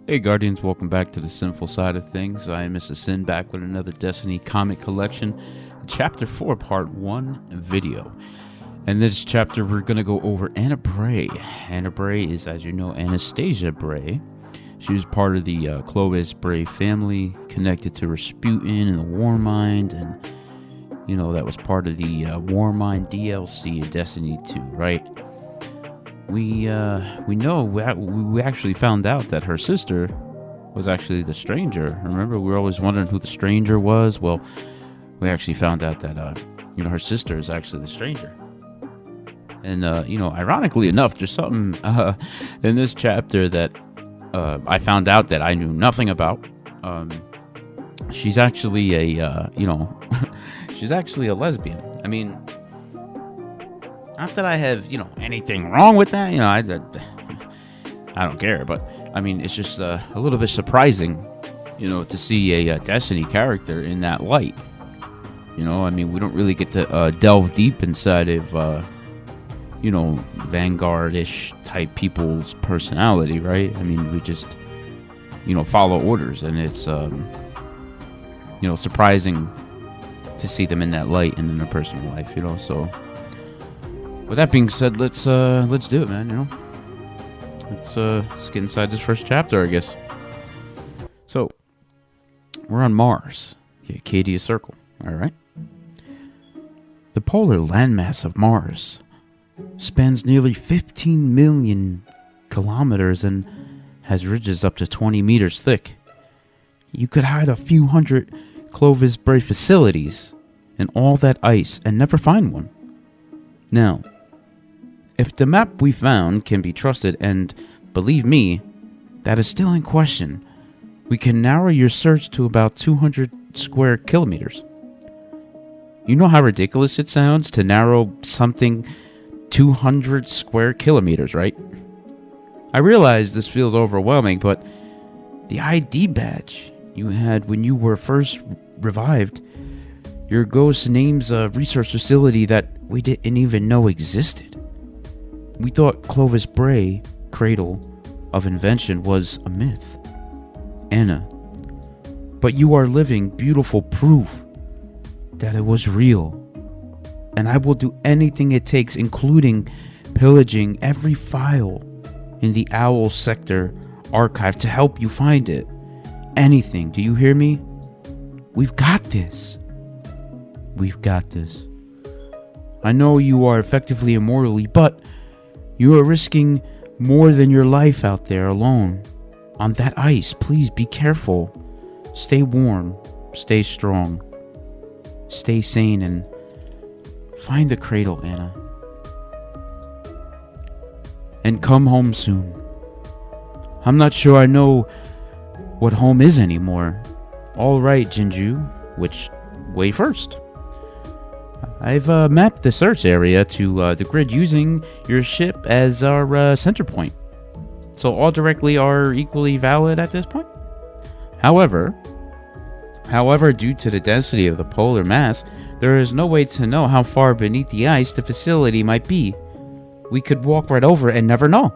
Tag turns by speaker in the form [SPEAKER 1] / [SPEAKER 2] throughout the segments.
[SPEAKER 1] Hey Guardians, welcome back to the Sinfil side of things. I am Mr. Sin, back with another Destiny comic collection, Chapter 4, Part 1 video. In this chapter, we're going to go over Anna Bray. Anna Bray is, as you know, Anastasia Bray. She was part of the Clovis Bray family, connected to Lesbian and the Warmind, and, you know, that was part of the Warmind DLC in Destiny 2, right? We actually found out that her sister was actually the stranger. Remember, we were always wondering who the stranger was? Well, we actually found out that, her sister is actually the stranger. And, ironically enough, there's something in this chapter that I found out that I knew nothing about. She's actually she's actually a lesbian. I mean, not that I have, anything wrong with that. I don't care. But, I mean, it's just a little bit surprising, to see a Destiny character in that light. We don't really get to delve deep inside of, Vanguard-ish type people's personality, right? I mean, we just, follow orders. And it's, surprising to see them in that light and in their personal life, so... With that being said, let's do it, man. Let's get inside this first chapter, I guess. So, we're on Mars, the Acadia Circle. All right. The polar landmass of Mars spans nearly 15 million kilometers and has ridges up to 20 meters thick. You could hide a few hundred Clovis Bray facilities in all that ice and never find one. Now, if the map we found can be trusted, and believe me, that is still in question, we can narrow your search to about 200 square kilometers. You know how ridiculous it sounds to narrow something 200 square kilometers, right? I realize this feels overwhelming, but the ID badge you had when you were first revived, your ghost names a research facility that we didn't even know existed. We thought Clovis Bray, cradle of invention, was a myth. Anna. But you are living beautiful proof that it was real. And I will do anything it takes, including pillaging every file in the Owl Sector archive to help you find it. Anything. Do you hear me? We've got this. We've got this. I know you are effectively immortally, but you are risking more than your life out there alone. On that ice, please be careful. Stay warm. Stay strong. Stay sane and find the cradle, Anna. And come home soon. I'm not sure I know what home is anymore. All right, Jinju. Which way first? I've mapped the search area to the grid using your ship as our center point. So all directly are equally valid at this point. However, due to the density of the polar mass, there is no way to know how far beneath the ice the facility might be. We could walk right over it and never know.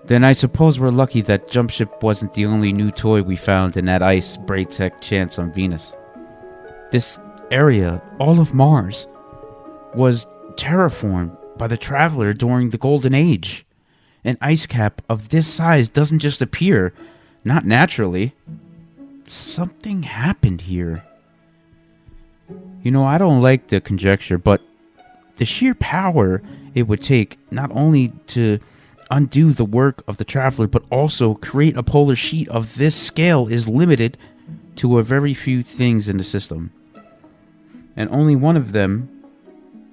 [SPEAKER 1] Then I suppose we're lucky that Jump Ship wasn't the only new toy we found in that ice Bray Tech chance on Venus. This area, all of Mars, was terraformed by the Traveler during the Golden Age. An ice cap of this size doesn't just appear, not naturally. Something happened here. I don't like the conjecture, but the sheer power it would take not only to undo the work of the Traveler, but also create a polar sheet of this scale is limited to a very few things in the system. And only one of them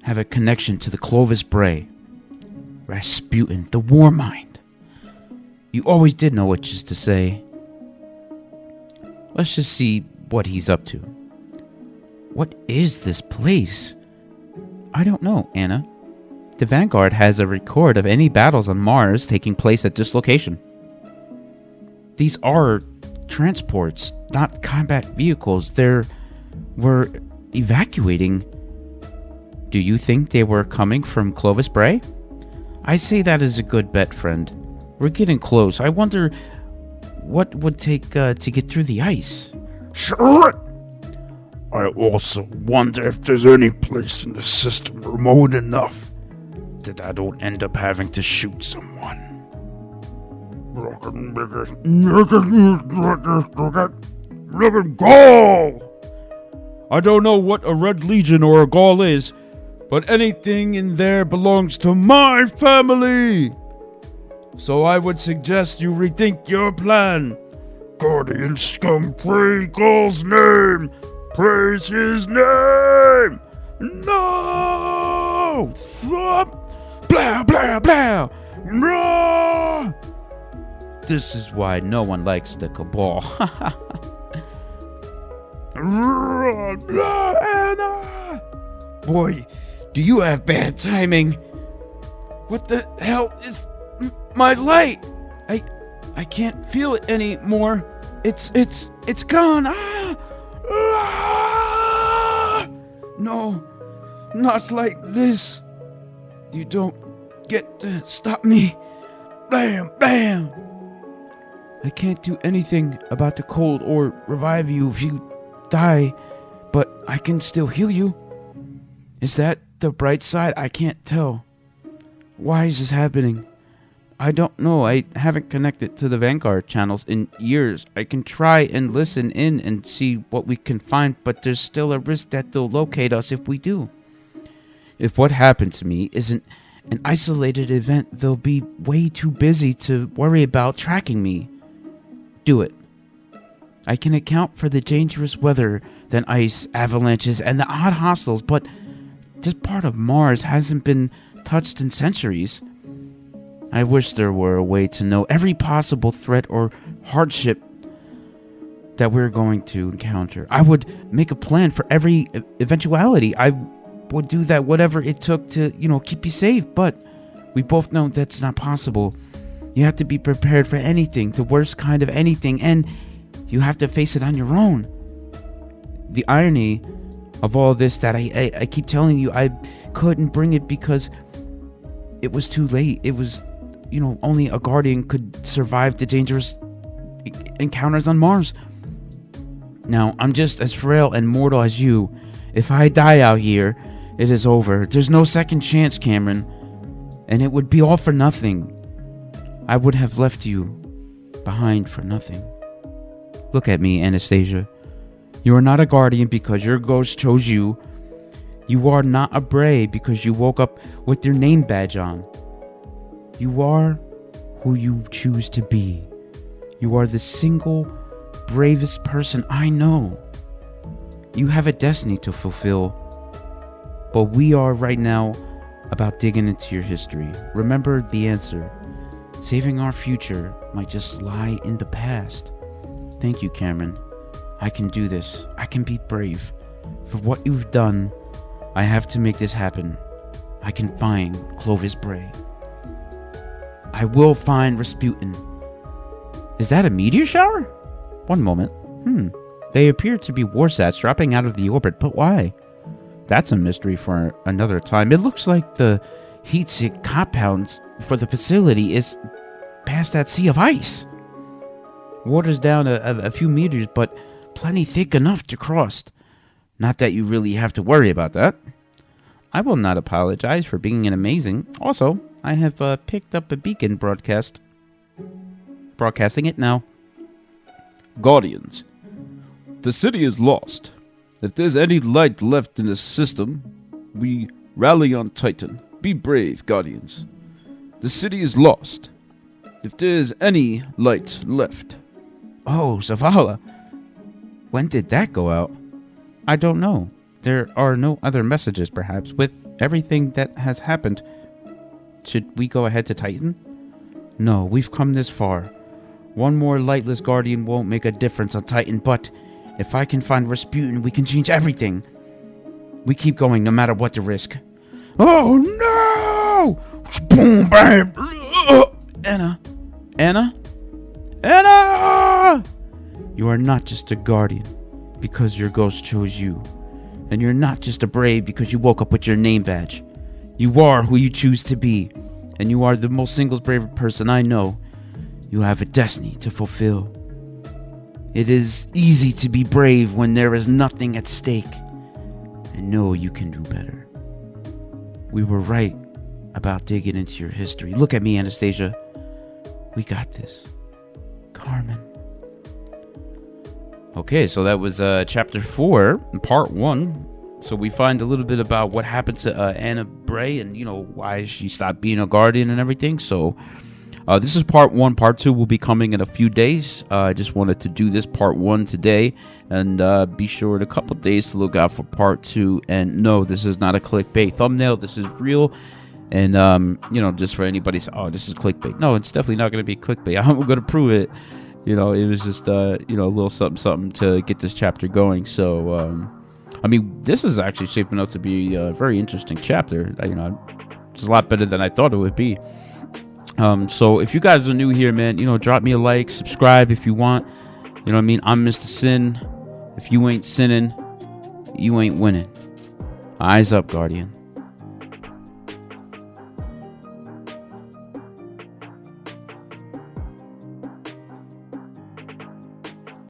[SPEAKER 1] have a connection to the Clovis Bray. Rasputin, the Warmind. You always did know what just to say. Let's just see what he's up to. What is this place? I don't know, Anna. The Vanguard has a record of any battles on Mars taking place at this location. These are transports, not combat vehicles. We're evacuating. Do you think they were coming from Clovis Bray? I say that is a good bet, friend. We're getting close. I wonder what would take to get through the ice?
[SPEAKER 2] Sure. I also wonder if there's any place in the system remote enough that I don't end up having to shoot someone.
[SPEAKER 1] Gaul! I don't know what a Red Legion or a Gaul is, but anything in there belongs to my family. So I would suggest you rethink your plan.
[SPEAKER 2] Guardian scum, pray Gaul's name. Praise his name.
[SPEAKER 1] No! Thump! Blah, blah, blah! No! This is why no one likes the Cabal. Anna! Boy, do you have bad timing. What the hell is my light? I can't feel it anymore. It's gone. No, not like this. You don't get to stop me. Bam, bam. I can't do anything about the cold or revive you if you die, but I can still heal you. Is that the bright side? I can't tell. Why is this happening? I don't know. I haven't connected to the Vanguard channels in years. I can try and listen in and see what we can find, but there's still a risk that they'll locate us if we do. If what happened to me isn't an isolated event, they'll be way too busy to worry about tracking me. Do it. I can account for the dangerous weather, than ice, avalanches, and the odd hostiles, but this part of Mars hasn't been touched in centuries. I wish there were a way to know every possible threat or hardship that we're going to encounter. I would make a plan for every eventuality. I would do that, whatever it took to, keep you safe, but we both know that's not possible. You have to be prepared for anything, the worst kind of anything, and you have to face it on your own. The irony of all this that I keep telling you, I couldn't bring it because it was too late. It was, only a Guardian could survive the dangerous encounters on Mars. Now, I'm just as frail and mortal as you. If I die out here, it is over. There's no second chance, Cameron. And it would be all for nothing. I would have left you behind for nothing. Look at me, Anastasia. You are not a Guardian because your ghost chose you. You are not a Bray because you woke up with your name badge on. You are who you choose to be. You are the single bravest person I know. You have a destiny to fulfill. But we are right now about digging into your history. Remember the answer. Saving our future might just lie in the past. Thank you, Cameron. I can do this. I can be brave. For what you've done, I have to make this happen. I can find Clovis Bray. I will find Rasputin. Is that a meteor shower? One moment. They appear to be warsats dropping out of the orbit, but why? That's a mystery for another time. It looks like the heat-seek compounds for the facility is past that sea of ice. Water's down a few meters, but plenty thick enough to cross. Not that you really have to worry about that. I will not apologize for being an amazing. Also, I have picked up a beacon broadcasting it now.
[SPEAKER 2] Guardians, the city is lost. If there's any light left in the system, we rally on Titan. Be brave, Guardians. The city is lost. If there's any light left.
[SPEAKER 1] Oh, Zavala. When did that go out? I don't know. There are no other messages, perhaps. With everything that has happened, should we go ahead to Titan? No, we've come this far. One more lightless Guardian won't make a difference on Titan, but if I can find Rasputin, we can change everything. We keep going no matter what the risk. Oh no! Boom, bam! Anna! You are not just a Guardian because your ghost chose you. And you're not just a Brave because you woke up with your name badge. You are who you choose to be. And you are the most single brave person I know. You have a destiny to fulfill. It is easy to be brave when there is nothing at stake. And know you can do better. We were right about digging into your history. Look at me, Anastasia. We got this. Carmen. Okay, so that was chapter 4, part 1. So we find a little bit about what happened to Anna Bray and, why she stopped being a guardian and everything. So this is part 1. Part 2 will be coming in a few days. I just wanted to do this part 1 today. And be sure in a couple days to look out for part 2. And no, this is not a clickbait thumbnail. This is real. And, just for anybody say, oh, this is clickbait. No, it's definitely not going to be clickbait. I'm going to prove it. It was just, a little something to get this chapter going. So, this is actually shaping up to be a very interesting chapter. It's a lot better than I thought it would be. So if you guys are new here, man, drop me a like, subscribe if you want. I'm Mr. Sin. If you ain't sinning, you ain't winning. Eyes up, Guardian.